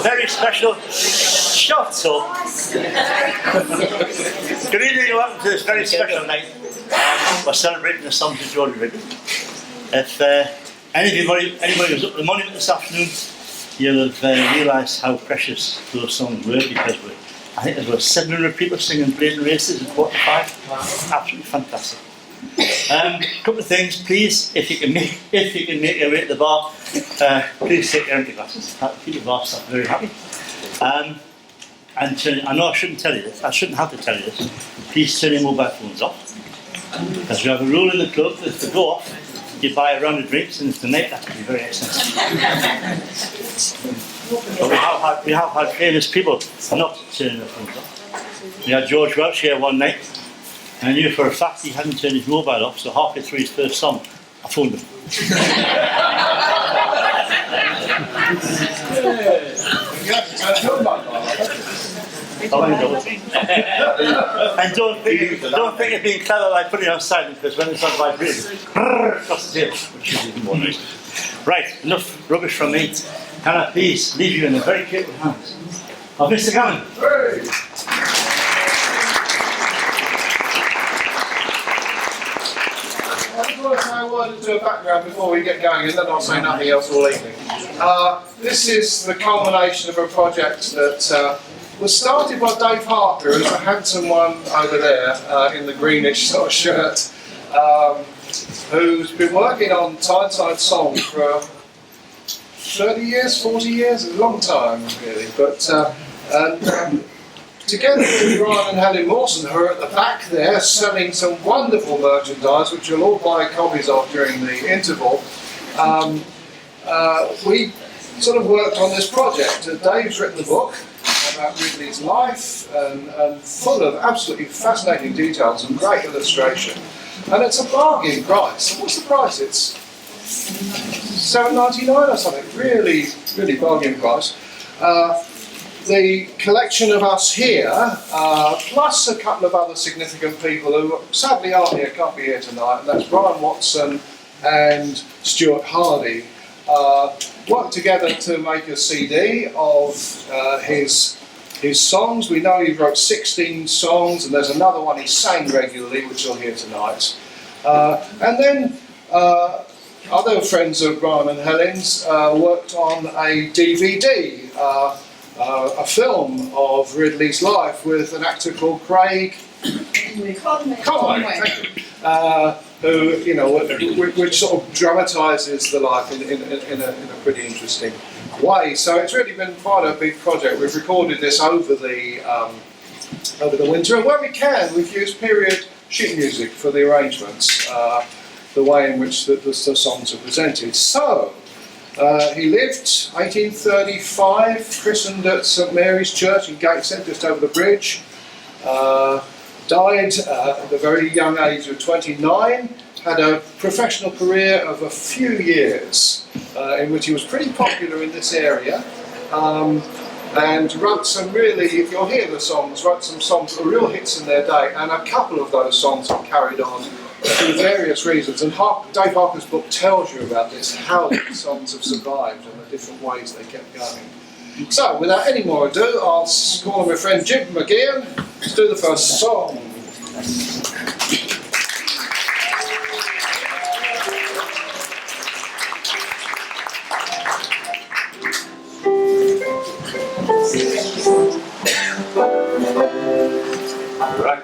very special shot. So, good evening and welcome to this very special night. We're celebrating the songs of George Ridley. If anybody was up in the monument this afternoon, you'll have realised how precious those songs were, because I think there were 700 people singing Blazing Races at 45. Absolutely fantastic. A couple of things, please. If you can make your way to the bar, please take your empty glasses. That'll keep the bar staff very happy. And I know I shouldn't tell you this. I shouldn't have to tell you this. Please turn your mobile phones off, because we have a rule in the club that if they go off, you buy a round of drinks, and tonight that could be very expensive. But we have had famous people not turning their phones off. We had George Welch here one night, and I knew for a fact he hadn't turned his mobile off, so halfway through his first song, I phoned him. And don't think of being clever by putting it on silent, because when it's on vibrating, across the table, which is even more noise. Right, enough rubbish from me. Can I please leave you in the very capable hands of Mr. Gammon? I just want to say a word into a background before we get going, and then I'll say nothing else all evening. This is the culmination of a project that was started by Dave Harker, who's a handsome one over there in the greenish sort of shirt, who's been working on Tyneside Song for 30 years, 40 years, a long time really. But together with Brian and Helen Mawson, who are at the back there selling some wonderful merchandise, which you'll all buy copies of during the interval, we sort of worked on this project. Dave's written the book about Ridley's life, and full of absolutely fascinating details and great illustration. And it's a bargain price. And what's the price? It's $7.99 or something. Really, really bargain price. The collection of us here, plus a couple of other significant people who sadly aren't here, can't be here tonight, and that's Brian Watson and Stuart Hardy, worked together to make a CD of his songs. We know he wrote 16 songs, and there's another one he sang regularly, which you'll hear tonight. And then other friends of Brian and Helen's worked on a DVD, a film of Ridley's life with an actor called Craig Conway, who, you know, which sort of dramatises the life in a pretty interesting way. So it's really been quite a big project. We've recorded this over the winter, and where we can, we've used period sheet music for the arrangements, the way in which the songs are presented. So he lived 1835, christened at St Mary's Church in Gateshead, just over the bridge. Died at the very young age of 29. Had a professional career of a few years in which he was pretty popular in this area, and wrote some really, if you'll hear the songs, wrote some songs that were real hits in their day, and a couple of those songs have carried on for various reasons. And Dave Harker's book tells you about this, how these songs have survived and the different ways they kept going. So, without any more ado, I'll call on my friend Jim McGeehan to do the first song. Right.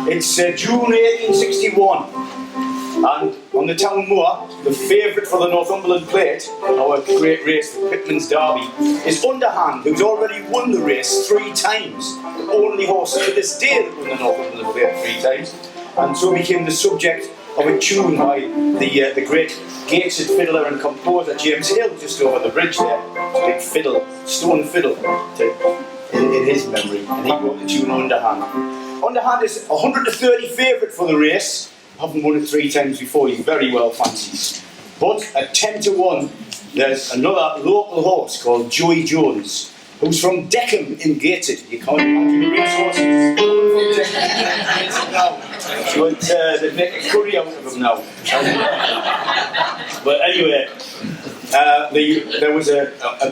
It's June 1861, and on the town moor, the favourite for the Northumberland Plate, our great race, the Pitman's Derby, is Underhand, who's already won the race 3 times. The only horse to this day that won the Northumberland Plate 3 times, and so became the subject of a tune by the great Gateshead fiddler and composer James Hill, just over the bridge there. Big fiddle, stone fiddle, in his memory, and he wrote the tune Underhand. Underhand is 130 favourite for the race, having won it 3 times before. He very well fancies. But at 10 to 1, there's another local horse called Joey Jones, who's from Deckham in Gateshead. You can't imagine the racehorses but they make a curry out of them now. But anyway, there was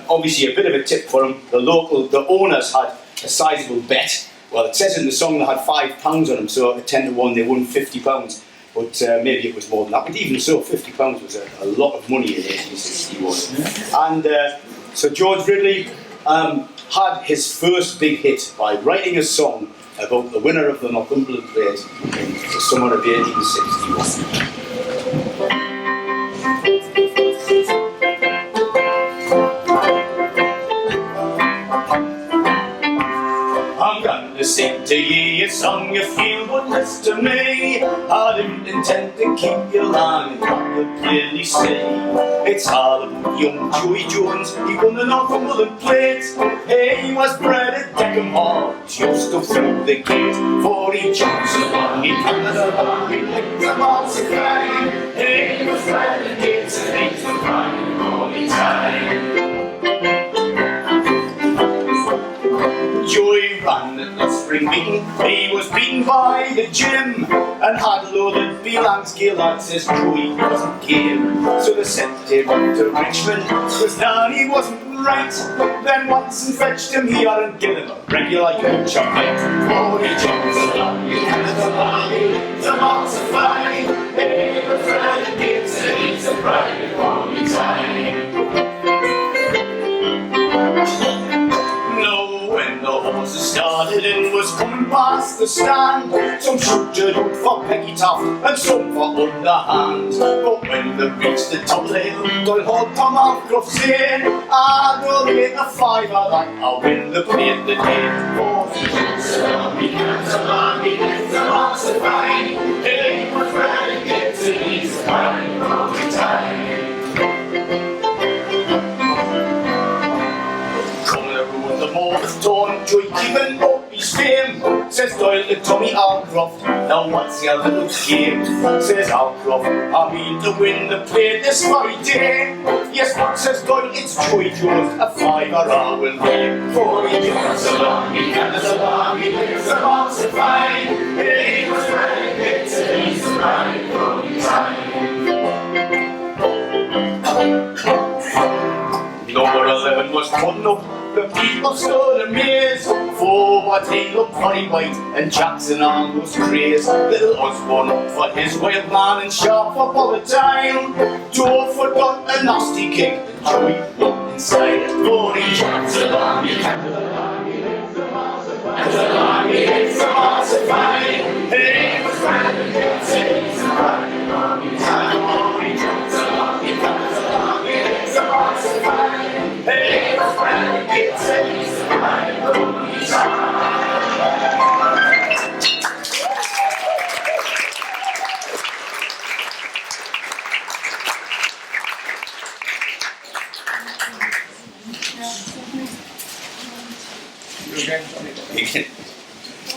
obviously a bit of a tip for them. The owners had a sizable bet. Well, it says in the song they had £5 on them, so at 10 to 1 they won £50. But maybe it was more than that. But even so, £50 was a lot of money in 1861. And so George Ridley had his first big hit by writing a song about the winner of the Northumberland Plate in the summer of 1861. Sing to ye a song you feel would list to me. I didn't intend to keep you long, and I could clearly see. It's all about young Joey Jones, he won the Northumberland Plate. He was bred at Deckham Hall, just up through the gate. For he jumps along, he comes along, he licks the balls of flying. He was bred at gates and he's the crying all the time. Joey ran at the spring meeting, he was beaten by the gym and had loaded Beelang's gear lads as Joey wasn't game. So they sent him up to Richmond, cause now he wasn't right. Then Watson fetched him here and gave him a regular young chocolate. Oh, he jumps along, he has a line, the marks are fine. He was ready to get to he's a private all the time. The horses started and was coming past the stand. Some shouted out for Peggy Toft and some for underhand. But when they reached the top of the hill, they'll hold Tom Alcroft saying, I will make a fiver that I'll win the plate the day. For he jumps along, he comes along, he gets the marks of fine. He was ready to get to his crying all the time. Torn, Joey keeping up his fame. Says Doyle to Tommy Alcroft, now what's your little game? Says Alcroft, I mean to win the plate this very day. Yes, but says Doyle, it's Joey Jones, a fiver I will pay. For he comes along, he comes along, he lives the marks of fine. He was ready to get to he's running all the time. Number 11 was putting up. The people stood amazed, for what he looked very white, and Jackson almost crazed. Little Osborne up for his wild man and sharp up all the time. Joe forgot a nasty kick, and Joey looked inside. For he jumps along, he comes along, he hits the marks of fine. He hits the marks of fine. He was ready to get to he's running all the time. For he jumps along, he comes along, he hits the marks of fine. He was ready to get to he's running all the time.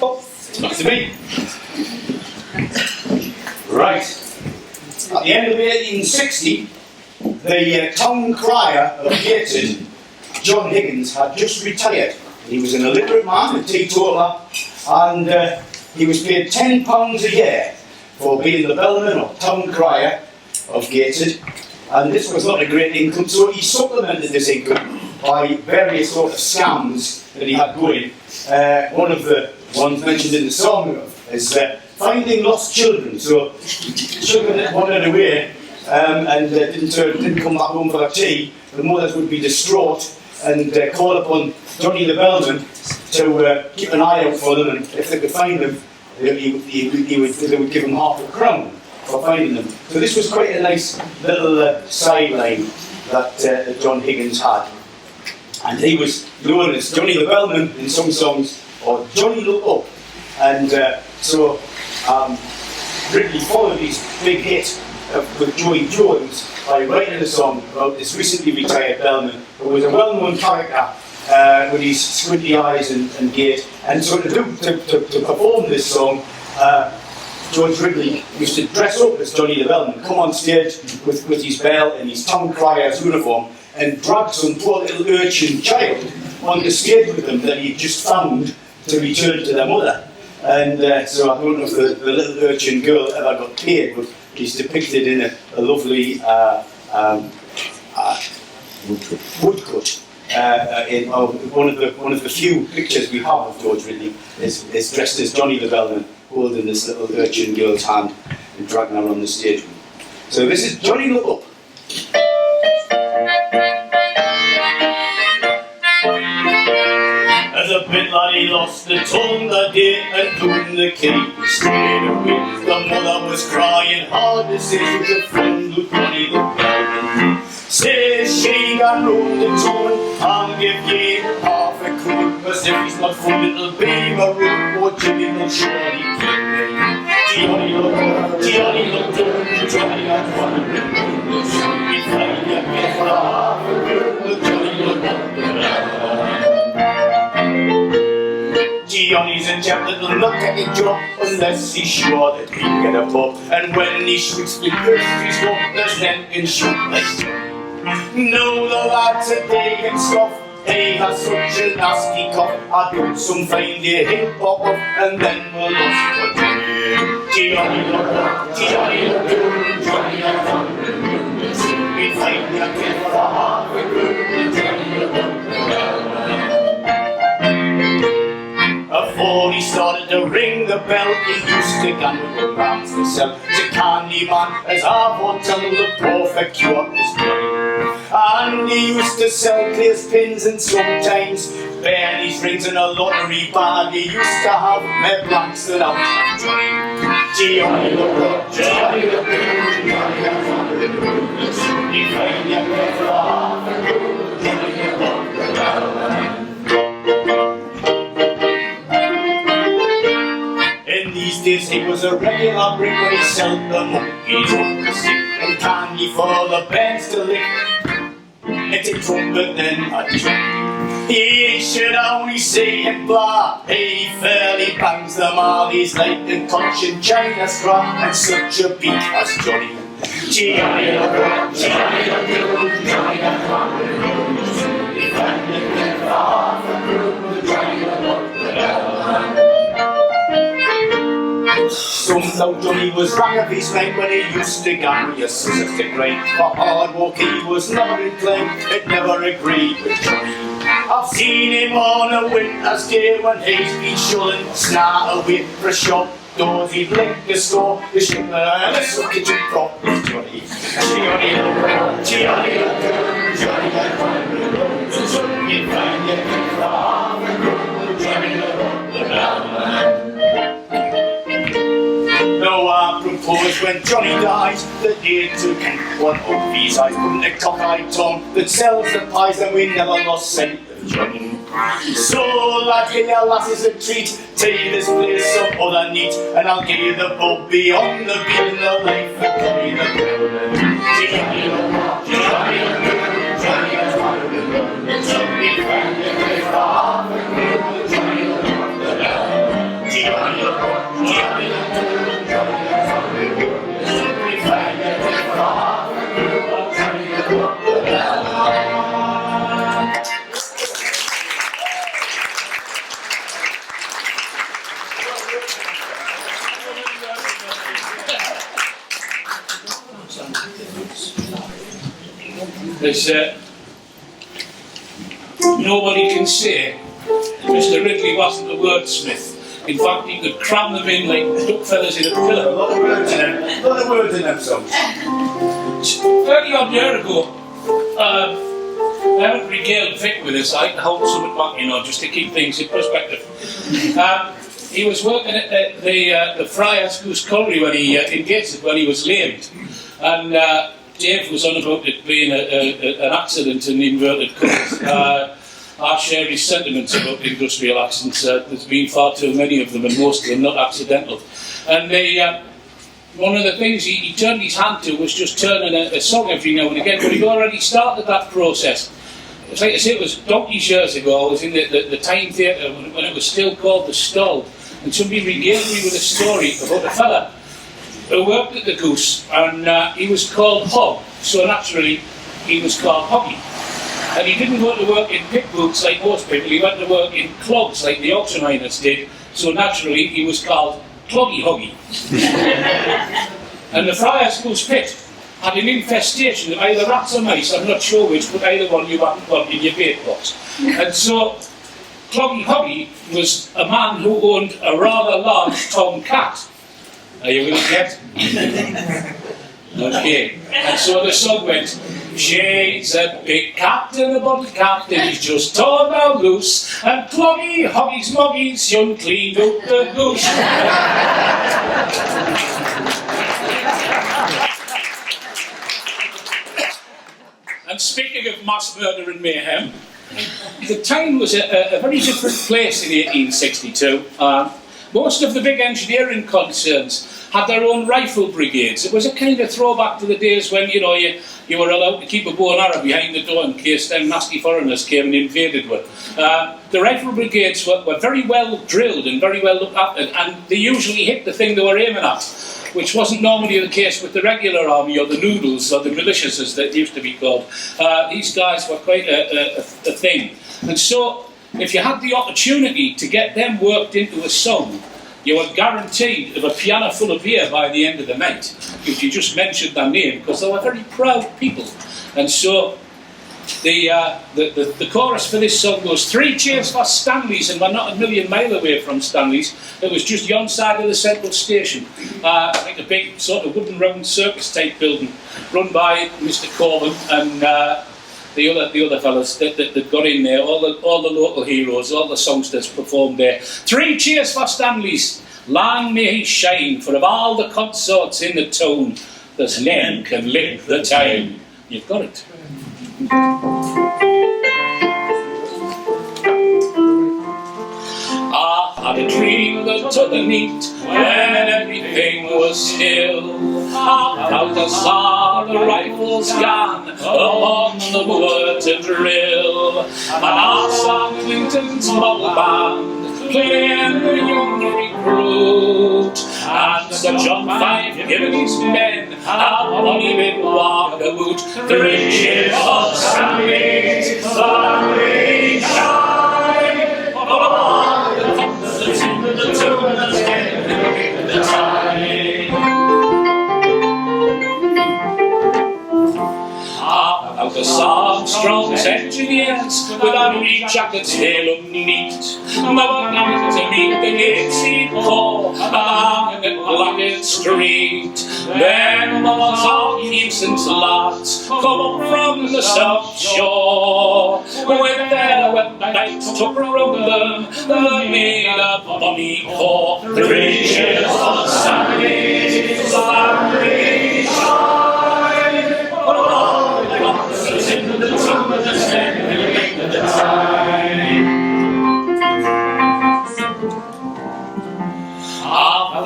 Oh, it's not to me. Right. At the end of 1860, the town crier of Gateshead, John Higgins, had just retired. He was an illiterate man, a teetotaler, and he was paid £10 a year for being the bellman or town crier of Gateshead. And this was not a great income, so he supplemented this income by various sort of scams that he had going. One of the ones mentioned in the song is finding lost children. So children that wandered away and didn't come back home for their tea, the mothers would be distraught and call upon Johnny the Bellman to keep an eye out for them, and if they could find them, they would give them £half for finding them. So this was quite a nice little sideline that John Higgins had. And he was known as Johnny the Bellman in some songs, or Johnny Look Up. And so Ridley followed his big hit with Joey Jones by writing a song about this recently retired bellman who was a well-known character with his squinty eyes and gait. And so to perform this song, George Ridley used to dress up as Johnny the Bellman, come on stage with his bell and his town crier's uniform, and drag some poor little urchin child on the stage with them that he'd just found to return to their mother. And so I don't know if the little urchin girl ever got paid, but he's depicted in a lovely woodcut. One of the few pictures we have of George Ridley is dressed as Johnny the Bellman, holding this little urchin girl's hand and dragging her on the stage. So this is Johnny Look Up. As a bit lad he lost the tongue that day and doing the key he stayed away. The mother was crying hard to say she was a friend of Johnny the Bellman. Says she got round the tone and give ye half a coon, as if he's not for little baby room or Jimmy will surely kill me. Johnny look up, Johnny look up, Johnny got one we find a bit for half a coon, Johnny look up. Johnny's a chap that'll not get a job unless he's sure that he'll get a pop. And when he shoots with his go, there's none can shoot like Johnny. No, the lads a day and stuff, he has such a nasty cough. I don't some find he'll pop up and then we'll lose for Johnny. Johnny look up, Johnny look up, Johnny look up. We find a kid for half a good, Johnny look up. Before he started to ring the bell, he used to gamble with rams to sell. To candy man as our hotel, the perfect cure is Johnny. And he used to sell clears pins and sometimes Benny's rings in a lottery bag. He used to have med blanks and out and Johnny. Johnny look up, Johnny look up, Johnny look up. He find you for half a good, Johnny look up. These days he was a regular brick where he sold the monkeys on the stick and candy for the bands to lick. It's a trumpet then a jump. He should only say and blah. He fairly bangs them all. He's like the conch in China scrap and such a beat as Johnny. Johnny look up, Johnny look up, Johnny look up. He found the bit for half a group, Johnny look up. Some thought Johnny was wrong of his mate when he used to gamble your scissors to grade. For hard work he was never inclined, it never agreed with Johnny. I've seen him on a winter's day when he's been shulling, snart away for a shop doors. He'd lick the store, the shipper and the suck kitchen prop with Johnny. Johnny look up, Johnny look up, Johnny look up. You'd find your bit for half a good, Johnny look up. No, I propose when Johnny dies that he took one of these eyes, putting a cock-eyed Tom that sells the pies, and we never lost sight of Johnny. So lad, give your lasses a treat, take this place some other neat, and I'll give you the boat beyond the beat and the life of Johnny the Bellman. Johnny look up, Johnny look up, Johnny look up. Johnny found the place for half a good, Johnny look up. Johnny look up, Johnny look up. There's nobody can say Mr. Ridley wasn't a wordsmith. In fact, he could cram them in like duck feathers in a pillar. A lot of words in them. A lot of words in them songs. 30 odd years ago, I haven't regaled Vic with this. I hold something back, you know, just to keep things in perspective. He was working at the Friars Goose Colliery when he in Gateshead when he was lamed, and Dave was on about it being an accident in inverted commas. I share his sentiments about industrial accidents. There's been far too many of them, and most of them not accidental. And one of the things he turned his hand to was just turning a song every now and again, but he'd already started that process. It's like I say, it was donkey's years ago. I was in the Time Theatre when it was still called The Stall, and somebody regaled me with a story about a fella who worked at the Goose, and he was called Hog, so naturally he was called Hoggy. And he didn't go to work in pit boots like most people, he went to work in clogs like the auction miners did, so naturally he was called Cloggy Hoggy. And the Friars Goose pit had an infestation of either rats or mice, I'm not sure which, but either one you hadn't got in your bait box. And so Cloggy Hoggy was a man who owned a rather large tom cat. Are you with it yet? Okay. And so the song went, she's a big cat and a bottle cat and he's just torn out loose, and Cloggy Hoggy's moggy's young cleaned up the goose. And speaking of mass murder and mayhem, the town was a very different place in 1862. Most of the big engineering concerns had their own rifle brigades. It was a kind of throwback to the days when, you know, you were allowed to keep a bow and arrow behind the door in case them nasty foreigners came and invaded one. The rifle brigades were very well drilled and very well looked after, and they usually hit the thing they were aiming at, which wasn't normally the case with the regular army or the noodles or the militias as they used to be called. These guys were quite a thing. And so, if you had the opportunity to get them worked into a song, you were guaranteed of a piano full of beer by the end of the night, if you just mentioned their name, because they were very proud people. And so, the chorus for this song goes, 3 cheers for Stanley's, and we're not a million mile away from Stanley's. It was just yon side of the central station, like a big sort of wooden round circus type building, run by Mr. Corbin and the other fellas that got in there, all the local heroes, all the songsters performed there. 3 cheers for Stanley's, long may he shine, for of all the consorts in the town, there's none can lick the time. You've got it. I had a dream that took the neat when everything was still. Out I saw the rifles gone upon the moor to drill, and I saw Clinton's bubble band playing the young recruit, and Sir John Five giving his men a bonny bit walkabout. 3 cheers for Stanley, Stanley shine, for all the concerts in the tune that's getting the time. Out the Armstrong's engineers, with our wee jackets they look neat. They were coming to meet the gates he'd call along at Blackett Street. Then was all Keepson's lads come up from the south shore, with their wet nights took round them, they made a bonny core. 3 cheers for Stanley, Stanley shine, for all the concerts in the tune that's getting the time.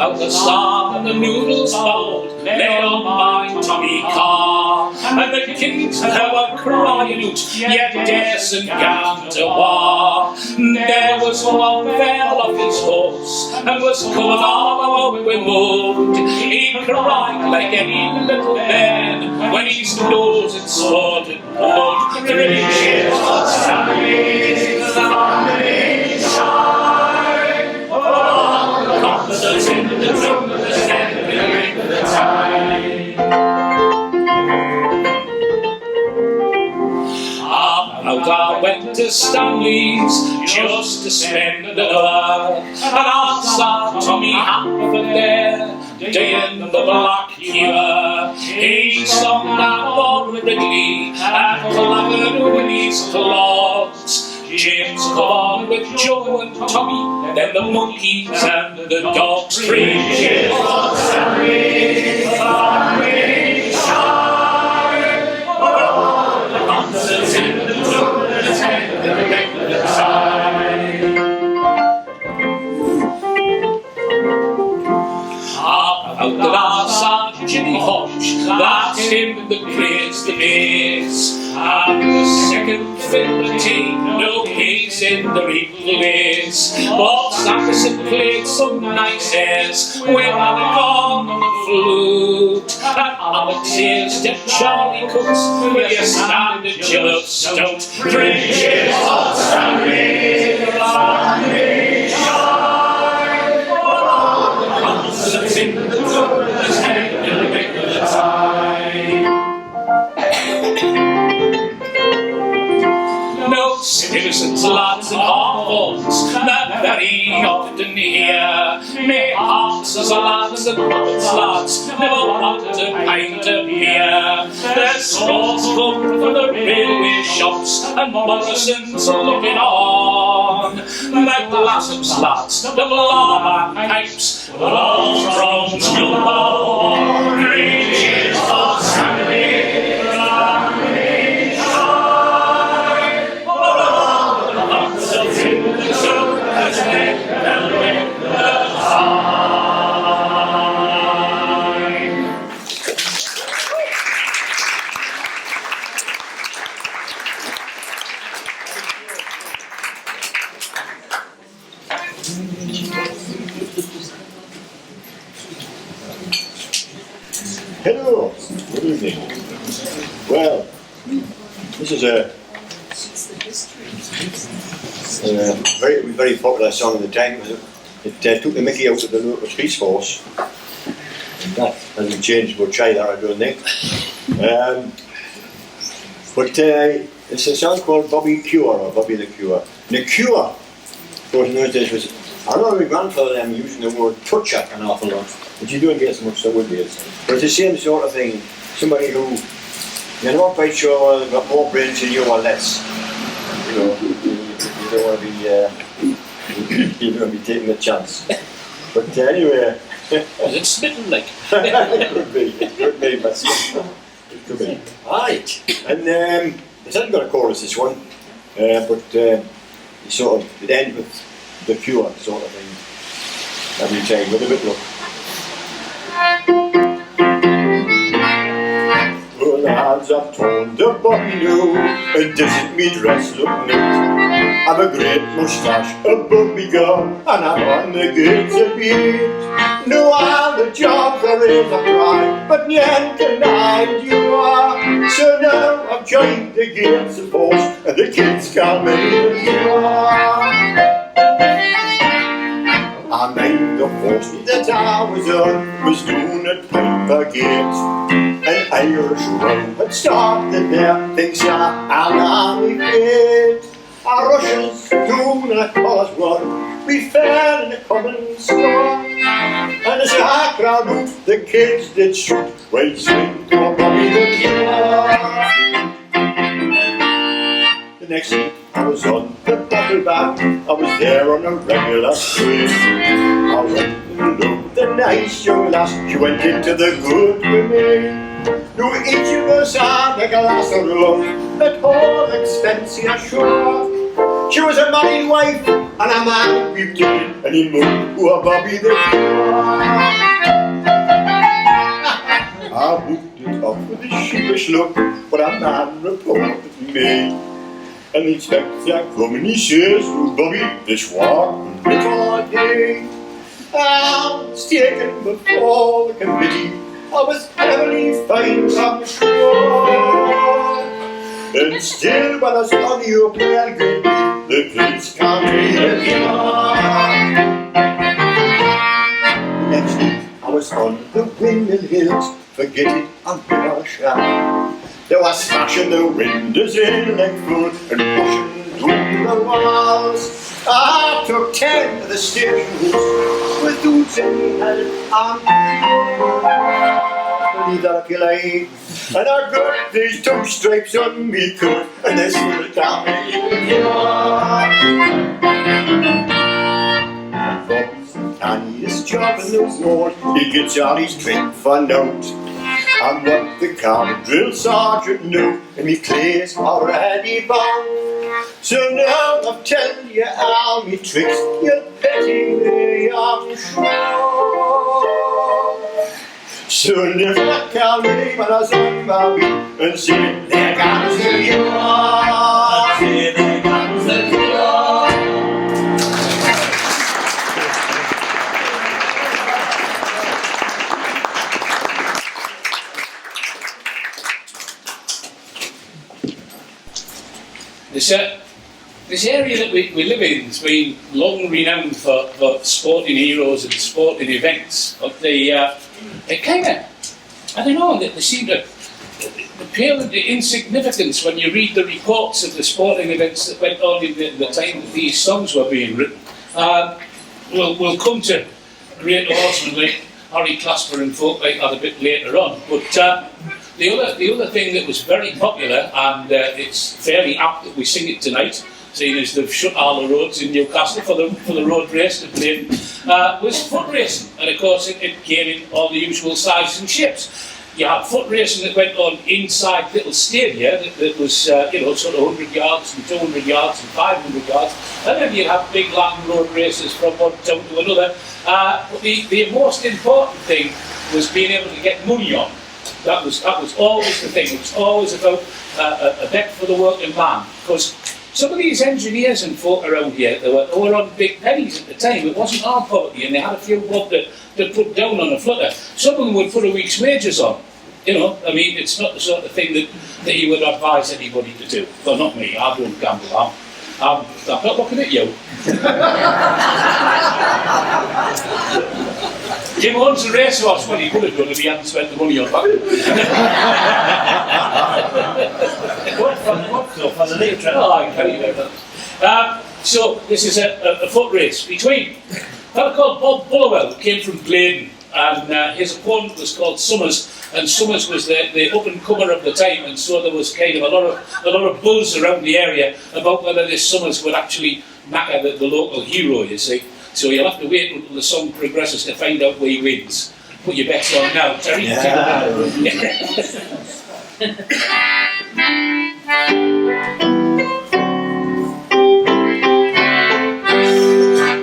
Out the song and the noodles followed, lay on by Tommy Carr, and the kings they were crying out, yet daresn't gone to war. There was one fell off his horse, and was covered all over with mud. He cried like any little man when his nose had spotted blood. 3 cheers for Stanley, Stanley shine, for all the concerts in the tune that's getting the time. Out I went to Stanley's just to spend an hour, and I saw Tommy Hamper there, day in the black humor. He sung that for Ridley and clattered with his clogs. James come on with Joe and Tommy, then the monkeys and the dogs. 3 cheers for Stanley, Stanley shine, for all the concerts in the tune that's getting the time. Out the last Jimmy Hodge, that's him that plays the bass, and the second fiddle team, no keys in the replace. Bob Sanderson played some nice airs with a gong on the flute, and Alex Ayres did Charlie Cooks with your standard jug stout. 3 cheers for Stanley, Stanley shine, for all the concerts in the tune that's getting the time. hearts and heartfuls that very often hear. May hearts as lads and lads never want to pint of beer. There's straws come from the railway shops and Morrison's looking on. The Glassham's lads, the Blabber pipes, were all from school. Reaches of Stanley, Hello, good evening. Well, this is a very popular song at the time. It took the mickey out of the local police force. And that hasn't changed much either, I don't think. But it's a song called Bobby Cure, or Bobby the Cure. And the Cure, of course, in those days was, I know my grandfather them using the word toucher an awful lot, but you don't get so much nowadays. But it's the same sort of thing. Somebody who, you're not quite sure they've got more brains than you or less. You know, you don't want to be, you don't want to be taking a chance. But anyway. Is it smitten like? It could be, but it could be. Alright, and it hasn't got a chorus, this one, but it sort of, it ends with the Cure sort of thing every time, with a bit look. Well, the hands I've torn the body new, and doesn't me dress look neat? I've a great moustache above me gum, and I'm on the gates of beat. No, all the jobs there is a cry, but yet denied you are. So now I've joined the gates of force, and the kids call me the Cure. I made the force that I was on, was doing at Piper Gate. An Irish row had started there, things are alarming great. Our Russians doing a cause one, we fell in a common score. And as I crowd out, the kids did shoot, well, swing to a Bobby the Cure. The next week I was on the bottle back, I was there on a regular street. I went and looked the nice young lass, she went into the good with me. No, each of us had a glass of rum, at all expense, I'm sure. She was a married wife, and a man we've taken, and he moved to a Bobby the Cure. I booked it up with a sheepish look, but a man reported me. And the inspector come and he says, "Oh, Bobby, this walk before day." I was taken before the committee, I was heavily fined, I'm sure. And still when I was on the open green, the kids can't be the Cure. Next week I was on the Windmill Hills, forget it, I'll never shall. They were smashing the windows in like food and pushing through the walls. I took 10 of the stations with dudes in the head and believe that if you like. And I got these 2 stripes on me coat, and this will come in. Bob's the tiniest job in the world, he gets all his drink for note. And what the common drill sergeant knew, and me clay's already bound. So now I'm telling you all me tricks, you'll pity me, I'm sure. So lift that call me when I was on my beat, and say, there comes the Cure. Say, there comes the Cure. This area that we live in has been long renowned for sporting heroes and sporting events. But it kind of, I don't know, they seem to, pale into insignificance when you read the reports of the sporting events that went on in the time that these songs were being written. We'll come to great horsemen like Harry Clasper and folk like that a bit later on. But the other thing that was very popular, and it's fairly apt that we sing it tonight, seeing as they've shut all the roads in Newcastle for the road race to play, was foot racing. And of course it came in all the usual sizes and shapes. You had foot racing that went on inside little stadia that was sort of 100 yards and 200 yards and 500 yards, and then you'd have big long road races from one town to another. But the most important thing was being able to get money on. That was always the thing. It was always about a bet for the working man, because some of these engineers and folk around here, they were on big pennies at the time. It wasn't all poverty, and they had a few bob that put down on a flutter. Some of them would put a week's wages on. You know, I mean, it's not the sort of thing that you would advise anybody to do. Well, not me. I don't gamble. I'm not looking at you. Jim owns a racehorse. Well, he would have done if he hadn't spent the money on that. For the late track. Oh, I can tell you about that. So this is a foot race between a fellow called Bob Bullerwell, who came from Gladen, and his opponent was called Summers, and Summers was the up-and-comer of the time, and so there was kind of a lot of buzz around the area about whether this Summers would actually knacker the local hero, you see. So you'll have to wait until the song progresses to find out where he wins. Put your bets on now, Terry. Yeah.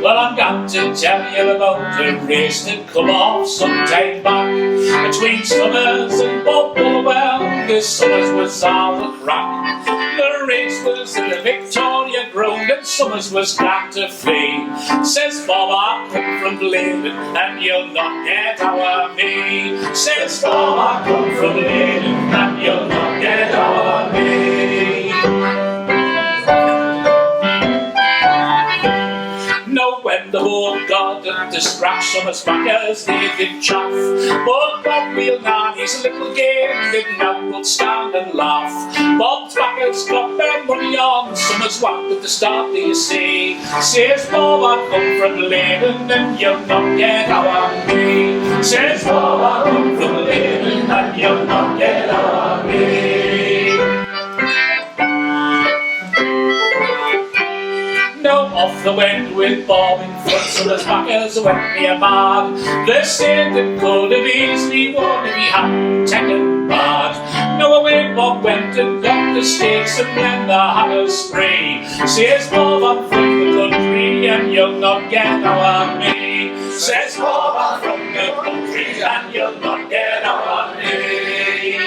Well, I'm going to tell you about a race that come off some time back between Summers and Bob Bullerwell. This Summers was all the crack. The race was in the Victoria Ground and Summers was glad to flee. Says Bob, I come from Leyden and you'll not get our me. Says Bob, I come from Leyden and you'll not get our me. Now when the board got to scratch Summers' backers, they did chaff. But Bob wheeled on his little game, didn't have but stand and laugh. Bob's backers got their money on, Summers wanted to start, do you see? Says Bob, I come from Leyden and you'll not get our me. Says Bob, I come from Leyden and you'll not get our me. Now off they went with Bob in front, Summers' backers went near mad. They said it could have easily won if he hadn't taken bad. Now away Bob went and got the stakes and then the had a spree. Says Bob, I'm from the country and you'll not get our me. Says Bob, I'm from the country and you'll not get our me.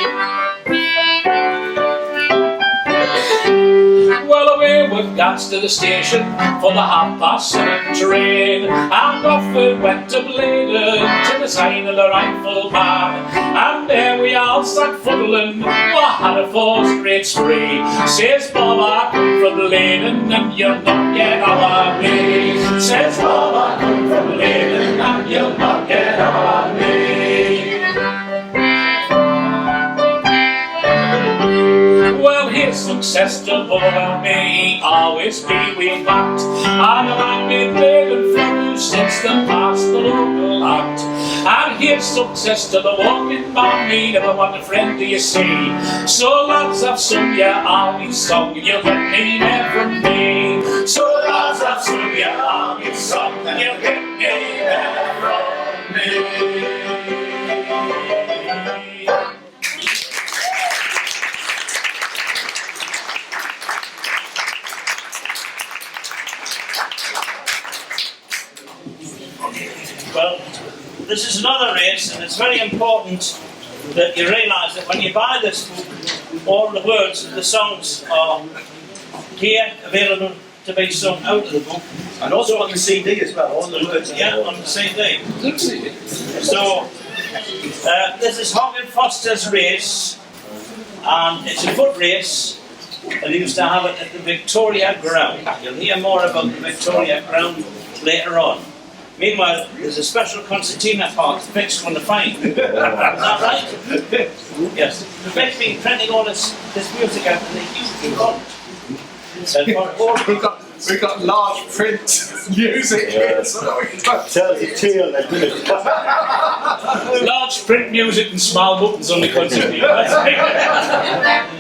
Well, away with Gats to the station for the 7:30 train, and off we went to Bladen to the sign of the rifleman. And there we all sat fuddling, we had a 4 straight spree. Says Bob, I come from Bladen and you'll not get our me. Says Bob, I come from Bladen and you'll not get our me. Well, here's success to Bob me, always be wheel backed. And I've been living through since the past the local act. And here's success to the walking man, me never want a friend, do you see? So lads, I've sung ya army song, and you'll get me there from me. So lads, I've sung ya army song, and you'll get me there from me. Well, this is another race, and it's very important that you realise that when you buy this book, all the words of the songs are here, available to be sung out of the book. And also on the CD as well, all the words. Yeah, on the CD. So, this is Hogan Foster's race, and it's a foot race. They used to have it at the Victoria Ground. You'll hear more about the Victoria Ground later on. Meanwhile, there's a special concertina part Vic's going to find. Is that right? Yes. Vic's been printing all this music out and they used to be gone. We've got large print music here, so we can Tells a tale, like, doesn't it? Large print music and small buttons on the concertina.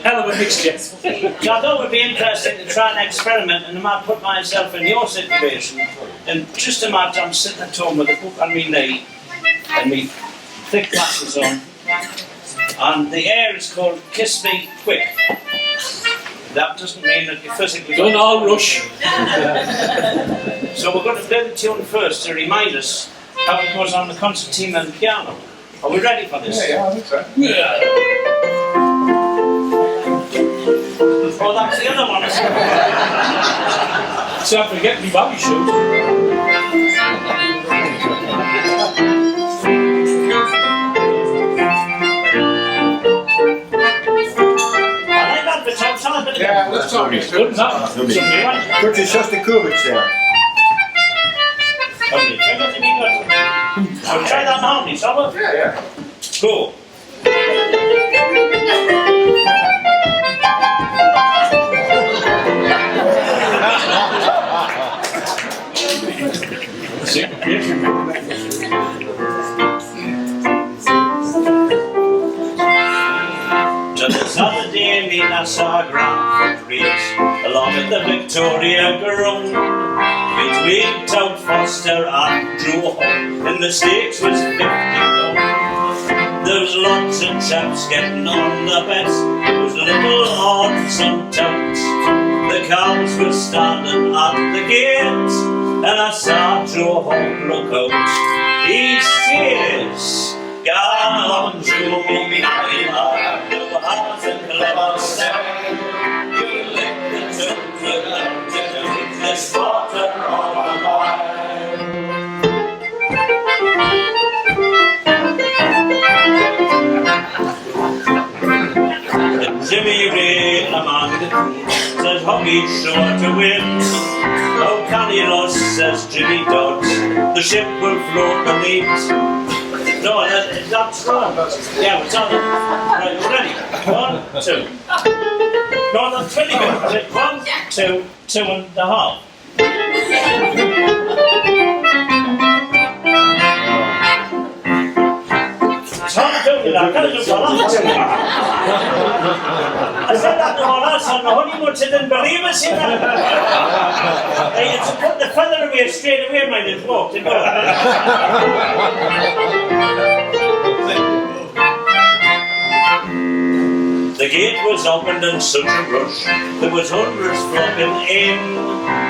Hell of a mixture. So I thought it would be interesting to try and experiment, and I might put myself in your situation. And just imagine I'm sitting at home with a book on my knee and me thick glasses on, and the air is called "Kiss Me Quick." That doesn't mean that you physically Don't all rush. So we're going to play the tune first to remind us how it goes on the concertina and the piano. Are we ready for this? Yeah, I think so. Yeah. Oh, that's the other one. Isn't it? So I forget me body shoes. I like that bit. I'll tell a bit Yeah, let's talk it. Good enough. Put your Shostakovich there. I'll try that harmony, shall we? Yeah, yeah. Go. To the Saturday meet I saw a grand foot race along at the Victoria Ground between Tout Foster and Drew Hall, and the stakes was 50 pound. There was lots of chaps getting on the bets, there was little odds and touts. The cows were standing at the gate, and I saw Drew Hall look out. He says, "Gone on, Drew, me high, no hearts and clevers, you lick the children, this water on the line." Jimmy Ray among the crew says Hoggy's sure to win. How can he lose, says Jimmy Dodds, the ship will float the leads. No, that's wrong. Yeah, it's on it. Right, we're ready. 1, 2. No, that's 20 minutes. 1, 2, 2.5. It's hard to do that. I can't do that. I said that to my lads on the honeymoon, they didn't believe us, you know. They had to put the feather away straight away, man, they'd walked and go. The gate was opened in such a rush, there was hundreds flocking in,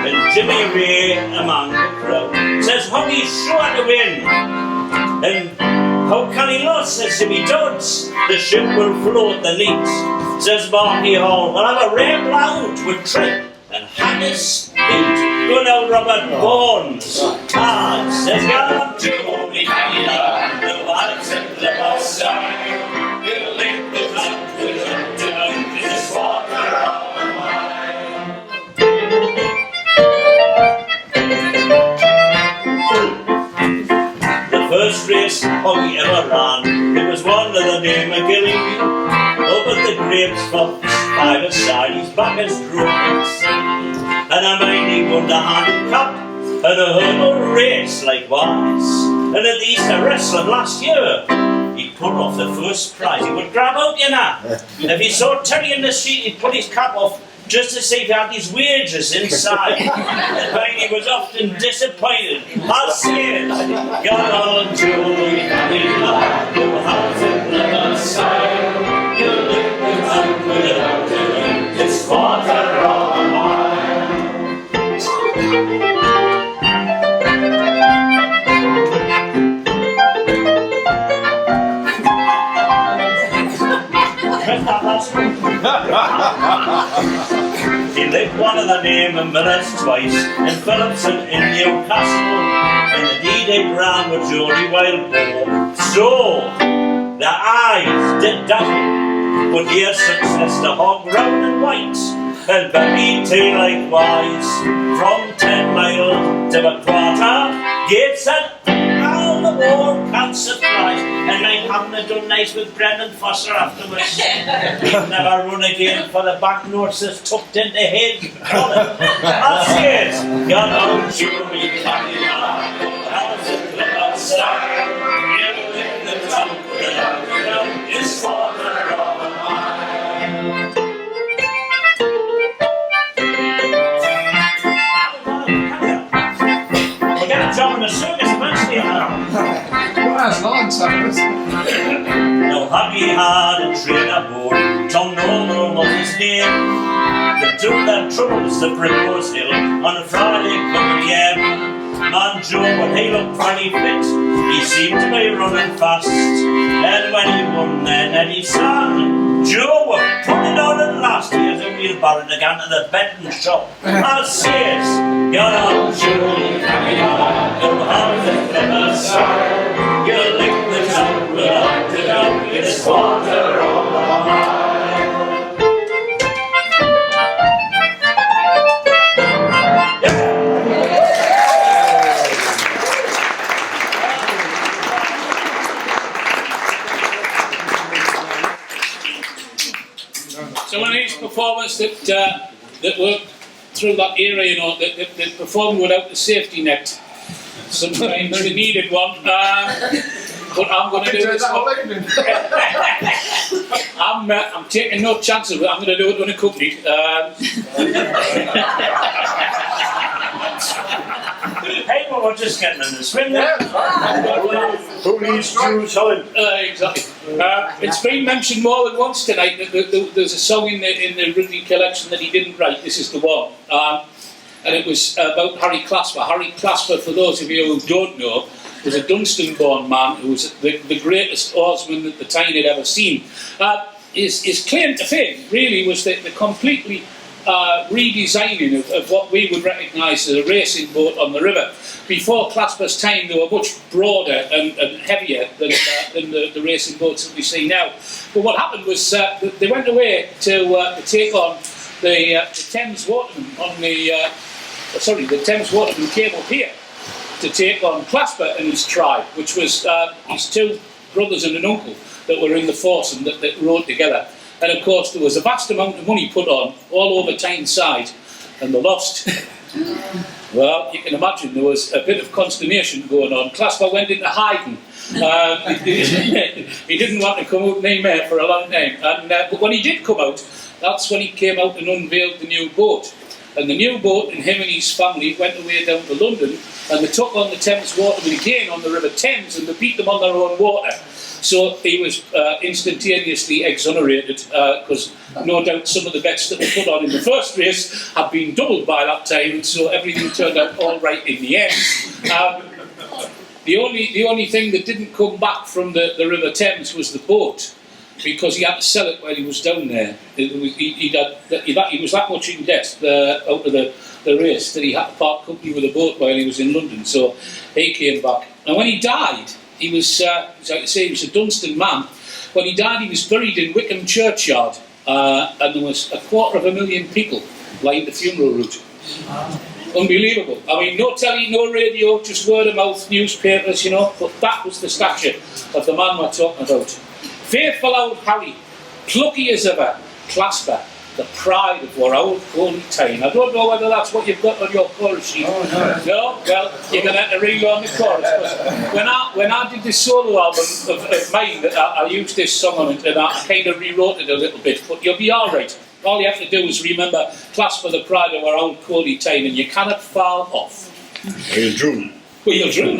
and Jimmy Ray among the crowd says, "Hoggy's sure to win." And how can he lose, says Jimmy Dodds, the ship will float the neat. Says Marky Hall, "We'll have a rare loud with Trip and Hannes Pete. Good old Robert Bournes." Ah, says God, to me, the lights and the bus. You'll leave the blood to this water on the line. The first race Hoggy ever ran, it was one of the name of Gilly. Over the grapes for 5 aside, his back as droopings. And I mind he won the handicap and a hurdle race likewise. And at the Easter wrestling last year, he pulled off the first prize. He would grab out, you know. If he saw Terry in the street, he'd put his cap off just to see if he had his wages inside. And when he was often disappointed, I said, "Got on to me, your house in the side. You live without this water on mine." He lived one of the name of Millers twice, in Phillipson in Newcastle, and the D-Day ran with Geordie Wildboar. So, the eyes did dazzle, but here's success to hog round and white, and Becky T likewise, from 10 miles to a quarter, gates and all the war cancer flies, and I haven't done nice with Brendan Foster afterwards. He'll never run again for the banknotes that's tucked into his collar. I'll say it, you're on Julie Candy, how's it look outside? You in the top without this water of mine. We'll get a job in the circus eventually, That's long time. Now Huggy had a train aboard, Tom Norman was his name. They took their troubles to Primrose Hill on a Friday couple a.m. Man Joe, when he looked very fit, he seemed to be running fast. And when he won then Eddie sang, Joe were putting on at last. He has a wheelbarrow and again to the betting shop. I'll say it, you're on Joe, you'll have the clever side. You lick the tongue without the doubt, it's water on the line. So one of these performers that worked through that era, you know, that performed without the safety net. Sometimes they needed one, but I'm going to do this one. I'm taking no chances, but I'm going to do it unaccompanied. Hey, well, we're just getting in the swing there. Who needs Jules Holland? Exactly. It's been mentioned more than once tonight that there's a song in the Ridley collection that he didn't write. This is the one. And it was about Harry Clasper. Harry Clasper, for those of you who don't know, was a Dunstan-born man who was the greatest oarsman that the Tyne had ever seen. His claim to fame really was the completely redesigning of what we would recognise as a racing boat on the river. Before Clasper's time, they were much broader and heavier than the racing boats that we see now. But what happened was they went away to take on the Thames Waterman on the Thames Waterman came up here to take on Clasper and his tribe, which was his two brothers and an uncle that were in the force and that rowed together. And of course there was a vast amount of money put on all over Tyneside, and they lost. Well, you can imagine there was a bit of consternation going on. Clasper went into hiding. He didn't want to come out in Mayor for a long time. But when he did come out, that's when he came out and unveiled the new boat. And the new boat, and him and his family went away down to London, and they took on the Thames Waterman again on the River Thames, and they beat them on their own water. So he was instantaneously exonerated, because no doubt some of the bets that were put on in the first race had been doubled by that time, and so everything turned out all right in the end. The only thing that didn't come back from the River Thames was the boat, because he had to sell it while he was down there. He was that much in debt out of the race that he had to part company with a boat while he was in London. So he came back, and when he died, he was, as I say, he was a Dunstan man. When he died, he was buried in Wickham churchyard, and there was 250,000 people lined the funeral route. Unbelievable. I mean, no telly, no radio, just word of mouth, newspapers, you know. But that was the stature of the man we're talking about. Faithful old Harry, plucky as ever, Clasper, the pride of our old holy Tyne. I don't know whether that's what you've got on your chorus sheet. Oh, no. No? Well, you're going to have to relearn the chorus. When I did this solo album of mine, I used this song on it, and I kind of rewrote it a little bit, but you'll be all right. All you have to do is remember Clasper, the pride of our old holy Tyne, and you cannot fall off. You'll drool. Well, you'll drool,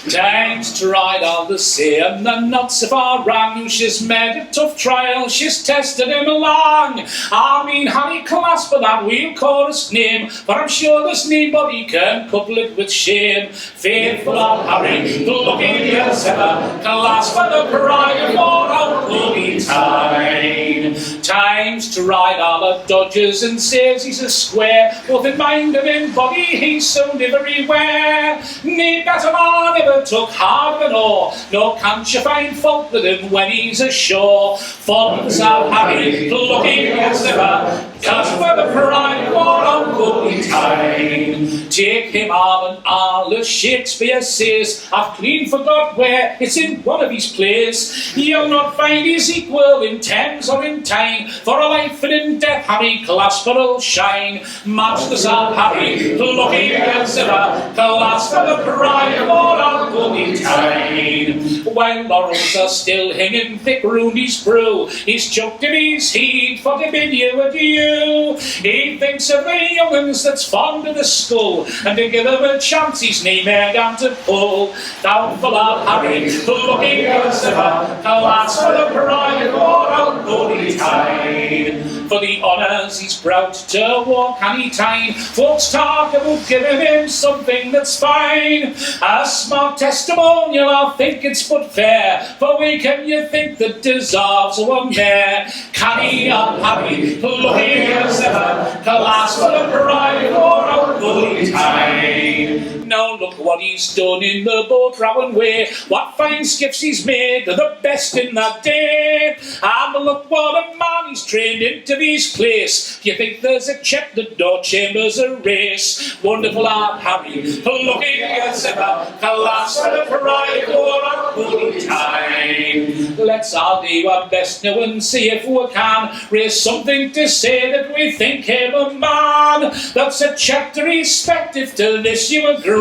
Times tried all the same, the nuts of our wrong. She's made a tough trial, she's tested him along. I mean, Harry Clasper, that we'll call his name, but I'm sure there's nobody can couple it with shame. Faithful old Harry, lucky as ever, Clasper, the pride of our holy Tyne. Times tried all the dodges and says he's a square, both in mind and in body he's sound everywhere. Need better man ever took hard of an oar, nor can't you find fault with him when he's ashore. Fond's our Harry, looking as ever, 'cause for the pride of our uncle in time. Take him arm and all, as Shakespeare says, I've clean forgot where, it's in one of his plays. You'll not find his equal in Thames or in Tyne, for a life and in death Harry Glasper'll shine. Matchless our Harry, looking as ever, class for the pride of our uncle in time. While laurels are still hanging thick round his brow, he's choked in his heat for to bid you adieu. He thinks of the young'uns that's fond of the school, and to give them a chance his name down to pull. Down for Lord Harry, looking as ever, class for the pride of our uncle in time. For the honours he's proud to walk any time, folks talk about giving him something that's fine. A smart testimonial, I think it's but fair, for we can you think that deserves one there. Canny on Harry, looking as ever, class for the pride of our uncle in time. Now look what he's done in the boat rowing way, what fine skiffs he's made, the best in that day. And look what a man he's trained into his place. You think there's a chap that no chambers a race. Wonderful our Harry, looking as ever, class for the pride of our uncle in time. Let's all do our best now and see if we can raise something to say that we think him a man. That's a chap to respect if to this you agree.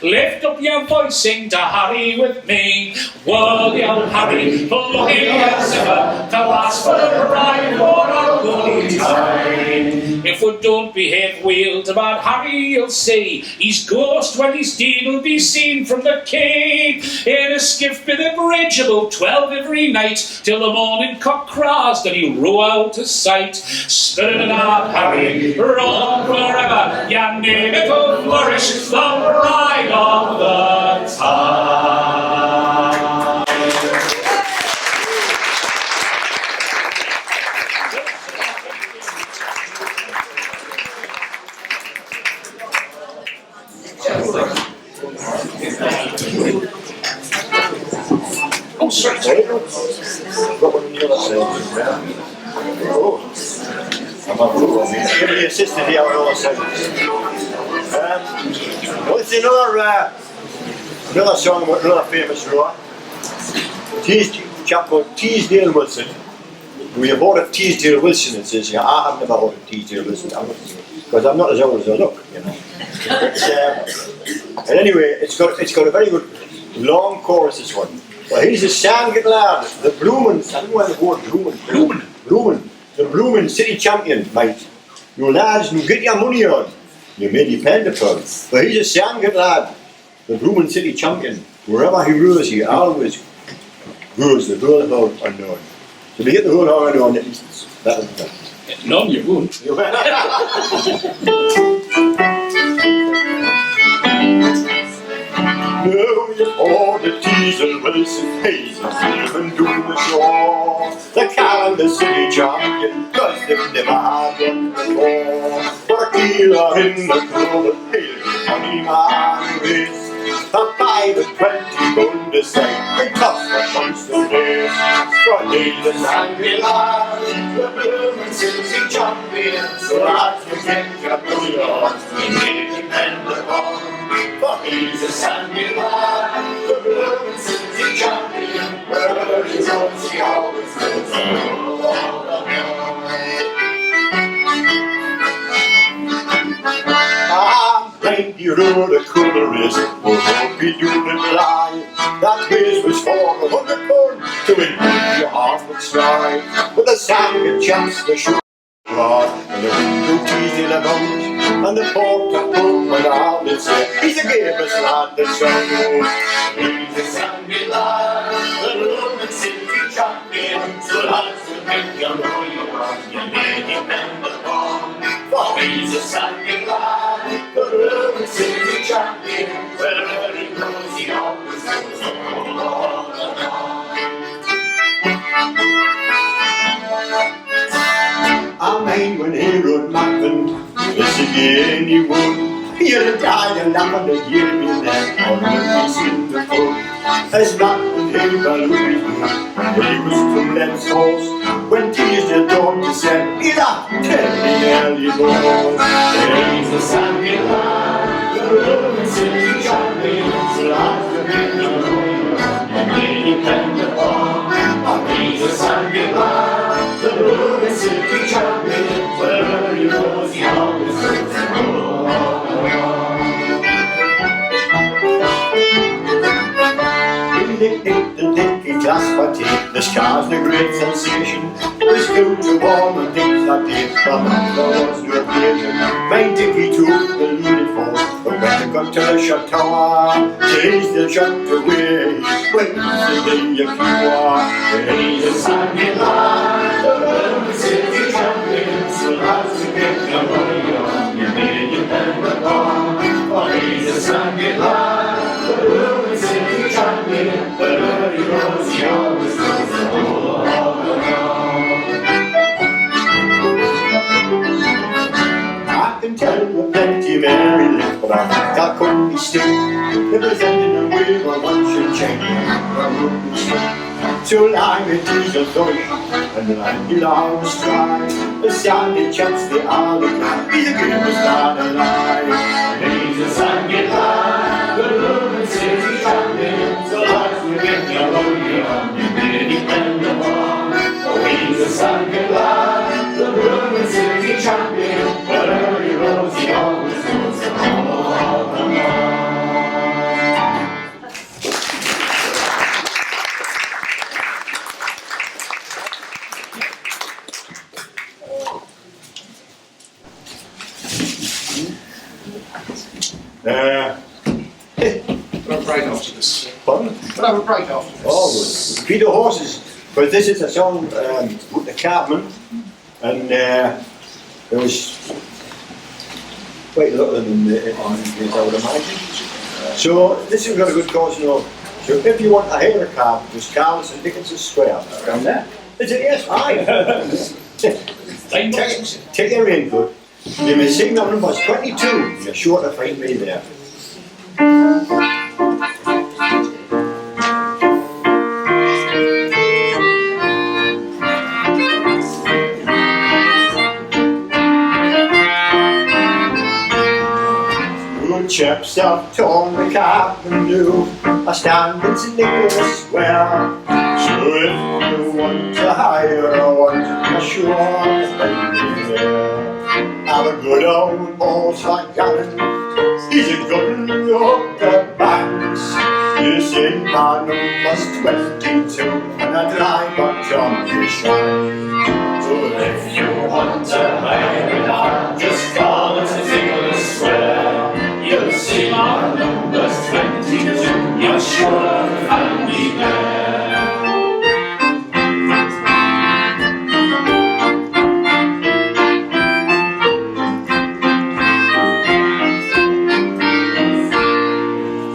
Lift up your voice, sing to Harry with me. Worthy old Harry, looking as ever, class for the pride of our uncle in time. If we don't behave well to bad Harry, you'll see his ghost when his deed will be seen from the quay. In a skiff by the bridge about 12 every night, till the morning cock crows, then he'll row out to sight. Spirit of Harry, roll forever, your name it will flourish, the pride of the time. Oh, sorry. Got one on the other side. Oh. I'm on the wrong here. Give me assisted here on the other side. What's another song about another famous rower? Chap called Teasdale Wilson. We have heard of Teasdale Wilson, it says here. I have never heard of Teasdale Wilson, because I'm not as old as I look, you know. But, and anyway, it's got a very good long chorus, this one. Well, he's a sandgate lad, the Bloomin', I don't know why the word Bloomin', the Bloomin' city champion, mate. You lads, you get your money on, you may depend upon. But he's a sandgate lad, the Bloomin' city champion. Wherever he rows, he always rows the whole about unknown. So to get the whole hog unknown, at least that was done. None you won't. No, you pour the Teasdale Wilson hazes even do the shore. The calendar city champion, cause they've never had one before. For a killer in the club, a pale money man race. A 5 and 20 Bundesliga, they tough for constant days. For he's a sandgate lad, the Bloomin' city champion. So lads, you get your money on, you may depend upon. For he's a sandgate lad, the Bloomin' city champion. Wherever he goes, he always goes. Blind you rode a cooler race, oh hope you didn't lie. That race was for £100 to win your heart would strive. With the sandgate chaps, the show hard, and the window Teasdale about, and the porter pub when all did say, he's a gabus lad that's strong. He's a sandgate lad, the Bloomin' city champion. So lads will make your money, you may depend upon. For he's a sandgate lad, the Bloomin' city champion. Wherever he goes, he always goes on. I mean when he rode Macklin, this again he won. He'll die and I'm gonna hear me then, or let me in the book. As Macklin a balloon. He was to Len's horse when teased your dog to send. He's a telling early boy. He's the Sandy lad, the Roman city champion, the last of him, and he depended on. He's the Sandy lad, the Roman city champion, wherever he goes, he always goes to go. The dinky glass party, the scars, the great sensation. We flew to warm and think that day, but there was no occasion. My dicky took the leading force, but when they got to the shot tower, changed the shot away. When the day you are, he's a Sandy lad, the Roman city champion, so that's to get your money on, you made your pen upon. Oh, he's a Sandy lad, the Roman city champion, wherever he goes, he always goes the whole I can tell you plenty Mary lived, but I think I couldn't be still. It was ending a wheel or lunch and chain, I wouldn't be still. So lie with diesel thought, and the land always try. The sandy chaps, they are the guy, he's a good was not alive. He's a sandy lad, the Roman city champion, so lies within your lonely arm, you may depend upon. Oh, he's a sandy lad, the Roman city champion, wherever he goes, he always goes to home. We'll have a break after this. Pardon? We'll have a break after this. Oh, we'll feed the horses. But this is a song with the Cartman, and there was quite a lot of them on this, I would imagine. So this has got a good cause now. So if you want to hear a car, just Carl St Dickins's Square. Around there. Is it? Yes, aye. Take your raincoat. You may sing on number 22. You're sure to find me there. Chaps have torn the Cartman new, I stand in St Nicholas Square. So if you want to hire a one, you're sure to find me there. Have a good old horse like Gavin, he's a good one up the banks. You see my number's 22, and I drive on John Shanks. So if you want to hire it out, just call it St Nicholas Square. You'll see my number's 22, you're sure to find me there.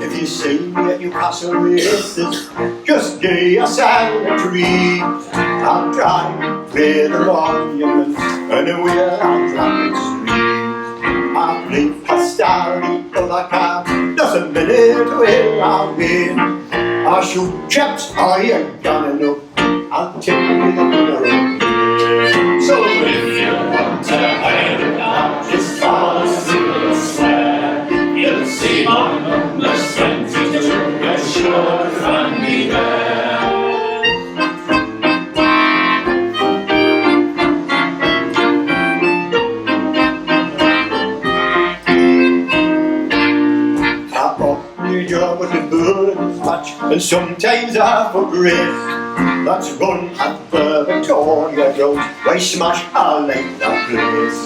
If you see me at Newcastle races, just give yourself a treat. I'll drive with the monument and away on Clapham Street. I'll play pastel of a car, just a minute where I'll win. I'll shoot chaps, I ain't gonna know, I'll take you to the road. So if you want to hire it out, just call us to the square. You'll see my number's 22, you're sure to find me there. Job with the bird patch, and sometimes I forget. That's run at Victoria Road, why smash I like that place.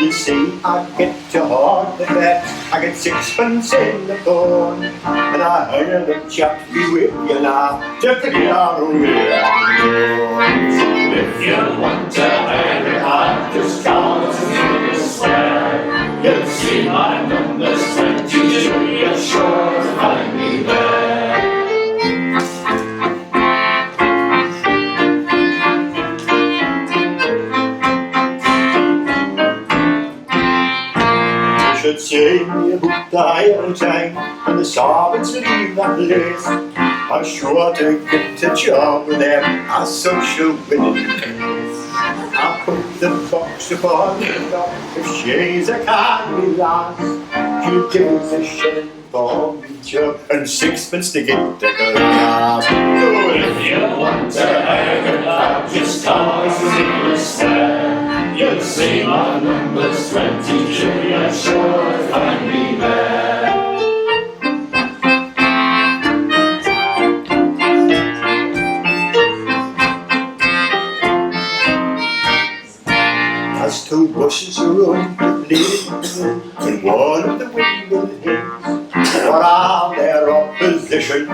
You see, I get to hard the bet, I get sixpence in the phone, and I hear the chap be with you now to clear away. If you want to hire it out, just call us to the square. You'll see my number's 22, you're sure to find me there. You should say me about the hiring time, and the servants leave that place. I'm sure to get a job with them as social winnings. I put the box upon the dock. If she's a canny lass, she'll give us a shilling for me job and sixpence to get the glass. So if you want to hire a car, just call us in Square. You'll see my number's 22, you're sure to find me there. As two buses around the lane, and one of the windmill hills, for all their opposition,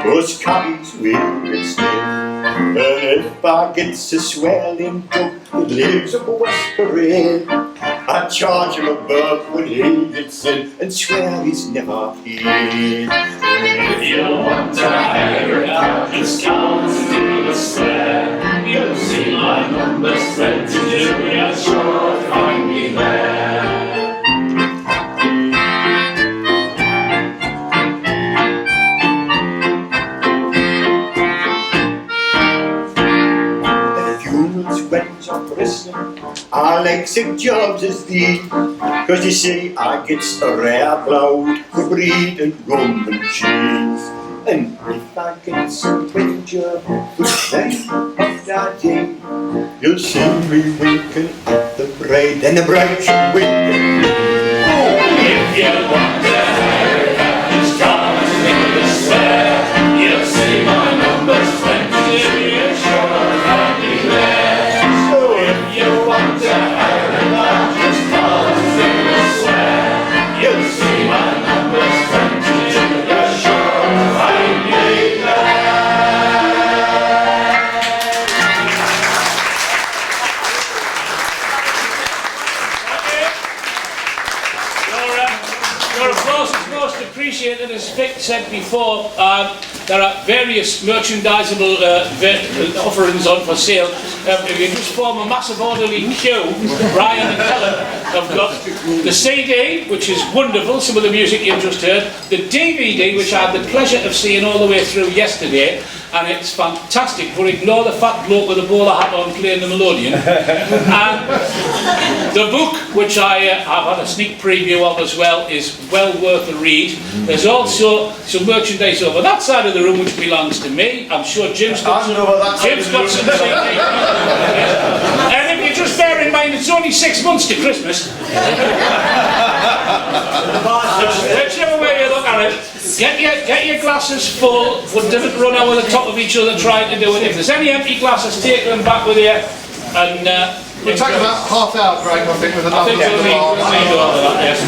those cabbies will stay. And if I gets a swelling book that lives up whispering, I charge him above when he gets in and swear he's never paid. If you want to hire a car, just come to the square. You'll see my number's 22, you're sure to find me there. When I'm wrestling, I like sick jobs as thee, 'cause you see I gets a rare cloud for bread and rum and cheese. And if I get some wet job with them of that day, you'll see me winking at the bride, and the bride should wink at me. Oh, if you want to hire a car, just come to the square. You'll see my number's 22, you're sure to find me there. If you want to hire a car, just call us in the square. You'll see my number's 22, you're sure to find me there. Your applause is most appreciated. As Vic said before, there are various merchandisable offerings on for sale. If you just form a massive orderly queue, Brian and Helen have got the CD, which is wonderful, some of the music you've just heard, the DVD, which I had the pleasure of seeing all the way through yesterday, and it's fantastic, but ignore the fat bloke with a bowler hat on playing the melodeon. And the book, which I have had a sneak preview of as well, is well worth a read. There's also some merchandise over that side of the room which belongs to me. I'm sure Jim's got some CD. And if you just bear in mind it's only 6 months to Christmas. Whichever way you look at it, get your glasses full, but don't run over the top of each other trying to do it. If there's any empty glasses, take them back with you. And we'll take about half hour break, I think, with another. I think we'll leave over that, yes.